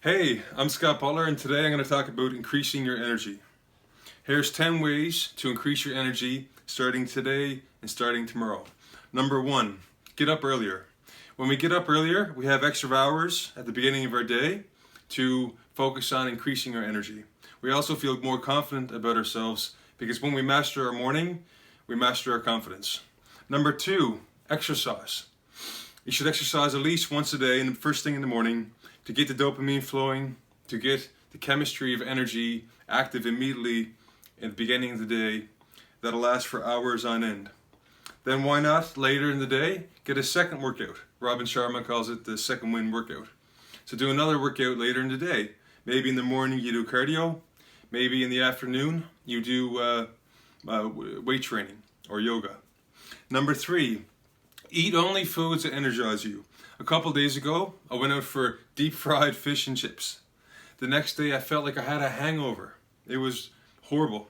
Hey, I'm Scott Butler, and today I'm going to talk about increasing your energy. Here's 10 ways to increase your energy starting today and starting tomorrow. Number 1, get up earlier. When we get up earlier, we have extra hours at the beginning of our day to focus on increasing our energy. We also feel more confident about ourselves because when we master our morning, we master our confidence. Number 2, exercise. You should exercise at least once a day and first thing in the morning to get the dopamine flowing, to get the chemistry of energy active immediately in the beginning of the day that'll last for hours on end. Then why not later in the day get a second workout? Robin Sharma calls it the second wind workout. So do another workout later in the day. Maybe in the morning you do cardio, maybe in the afternoon you do weight training or yoga. Number 3, eat only foods that energize you. A couple days ago, I went out for deep fried fish and chips. The next day, I felt like I had a hangover. It was horrible.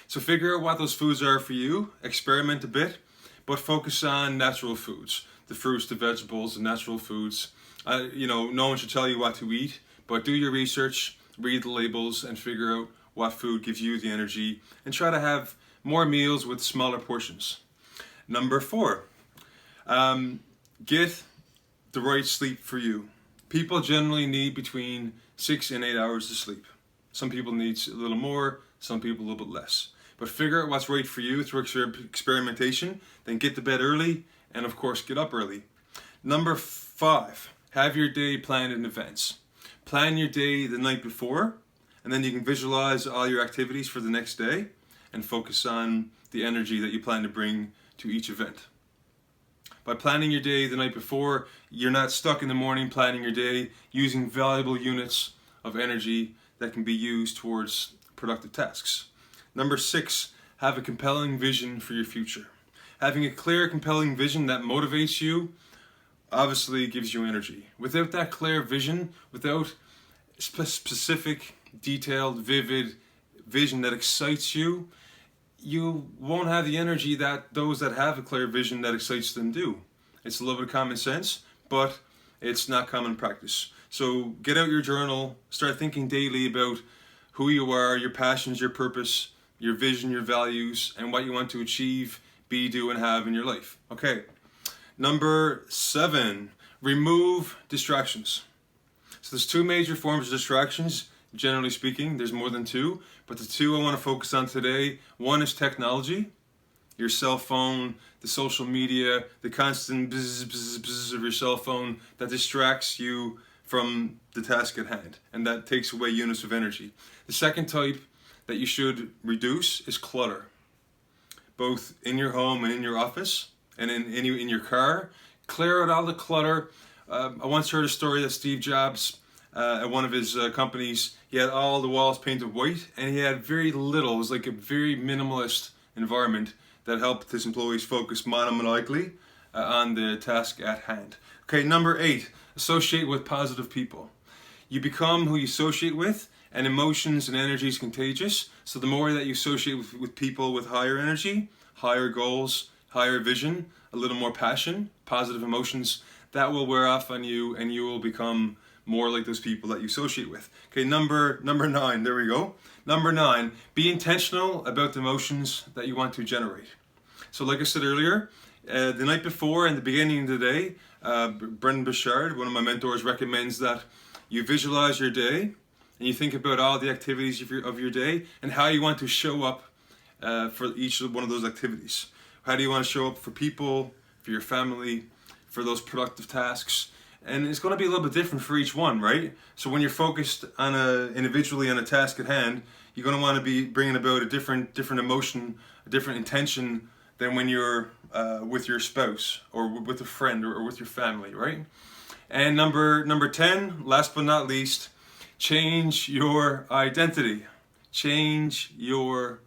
So figure out what those foods are for you, experiment a bit, but focus on natural foods. The fruits, the vegetables, the natural foods. No one should tell you what to eat, but do your research, read the labels, and figure out what food gives you the energy, and try to have more meals with smaller portions. Number 4, get the right sleep for you. People generally need between 6 and 8 hours of sleep. Some people need a little more, some people a little bit less. But figure out what's right for you through experimentation, then get to bed early, and of course get up early. Number 5, have your day planned in advance. Plan your day the night before, and then you can visualize all your activities for the next day and focus on the energy that you plan to bring to each event. By planning your day the night before, you're not stuck in the morning planning your day, using valuable units of energy that can be used towards productive tasks. Number 6, have a compelling vision for your future. Having a clear, compelling vision that motivates you obviously gives you energy. Without that clear vision, without specific, detailed, vivid vision that excites you, you won't have the energy that those that have a clear vision that excites them do. It's a little bit of common sense, but it's not common practice. So get out your journal, start thinking daily about who you are, your passions, your purpose, your vision, your values, and what you want to achieve, be, do, and have in your life. Okay. Number 7, remove distractions. So there's 2 major forms of distractions. Generally speaking, there's more than 2, but the 2 I want to focus on today, one is technology, your cell phone, the social media, the constant buzz of your cell phone that distracts you from the task at hand, and that takes away units of energy. The second type that you should reduce is clutter, both in your home and in your office, and in your car. Clear out all the clutter. I once heard a story that Steve Jobs, at one of his companies, he had all the walls painted white, and he had very little. It was like a very minimalist environment that helped his employees focus monomaniacally on the task at hand. Okay, number 8, associate with positive people. You become who you associate with, and emotions and energy is contagious. So the more that you associate with people with higher energy, higher goals, higher vision, a little more passion, positive emotions, that will wear off on you, and you will become more like those people that you associate with. Okay, number 9, there we go. Number 9, be intentional about the emotions that you want to generate. So like I said earlier, the night before and the beginning of the day, Brendan Bouchard, one of my mentors, recommends that you visualize your day and you think about all the activities of your day and how you want to show up for each one of those activities. How do you want to show up for people, for your family, for those productive tasks? And it's going to be a little bit different for each one, right? So when you're focused on individually on a task at hand, you're going to want to be bringing about a different emotion, a different intention than when you're with your spouse or with a friend or with your family, right? And number 10, last but not least, change your identity. Change your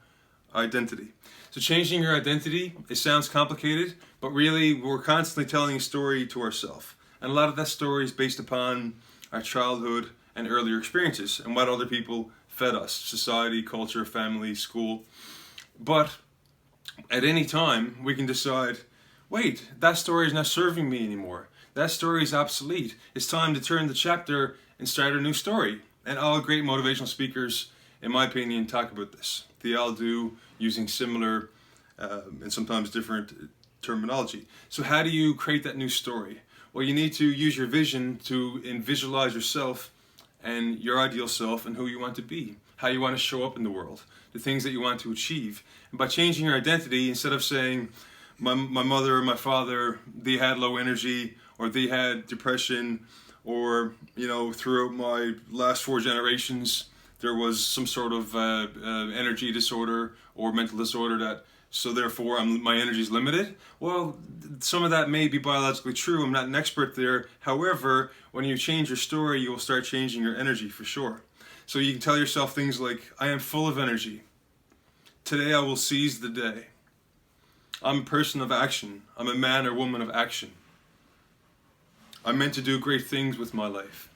identity. So changing your identity, it sounds complicated, but really we're constantly telling a story to ourselves. And a lot of that story is based upon our childhood and earlier experiences and what other people fed us, society, culture, family, school. But at any time, we can decide, wait, that story is not serving me anymore. that story is obsolete. It's time to turn the chapter and start a new story. And all great motivational speakers, in my opinion, talk about this. They all do, using similar and sometimes different terminology. So how do you create that new story? Well, you need to use your vision to visualize yourself and your ideal self and who you want to be, how you want to show up in the world, the things that you want to achieve. And by changing your identity, instead of saying, my mother or my father, they had low energy, or they had depression, or, you know, throughout my last 4 generations, there was some sort of energy disorder or mental disorder that, so therefore my energy is limited. Well, some of that may be biologically true. I'm not an expert there. However, when you change your story, you will start changing your energy for sure. So you can tell yourself things like, I am full of energy. Today I will seize the day. I'm a person of action. I'm a man or woman of action. I'm meant to do great things with my life.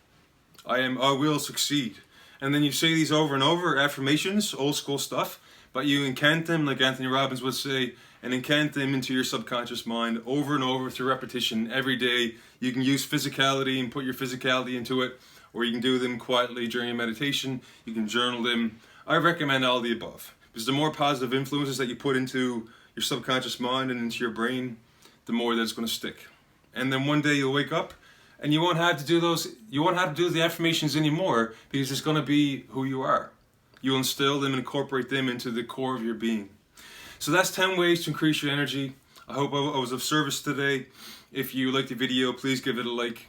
I will succeed. And then you say these over and over, affirmations, old school stuff, but you incant them, like Anthony Robbins would say, and incant them into your subconscious mind over and over through repetition every day. You can use physicality and put your physicality into it, or you can do them quietly during a meditation. You can journal them. I recommend all the above, because the more positive influences that you put into your subconscious mind and into your brain, the more that's going to stick. And then one day you'll wake up and you won't have to do the affirmations anymore, because it's going to be who you are. You'll instill them and incorporate them into the core of your being. So that's 10 ways to increase your energy. I hope I was of service today. If you liked the video, please give it a like.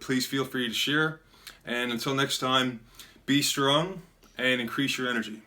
Please feel free to share. And until next time, be strong and increase your energy.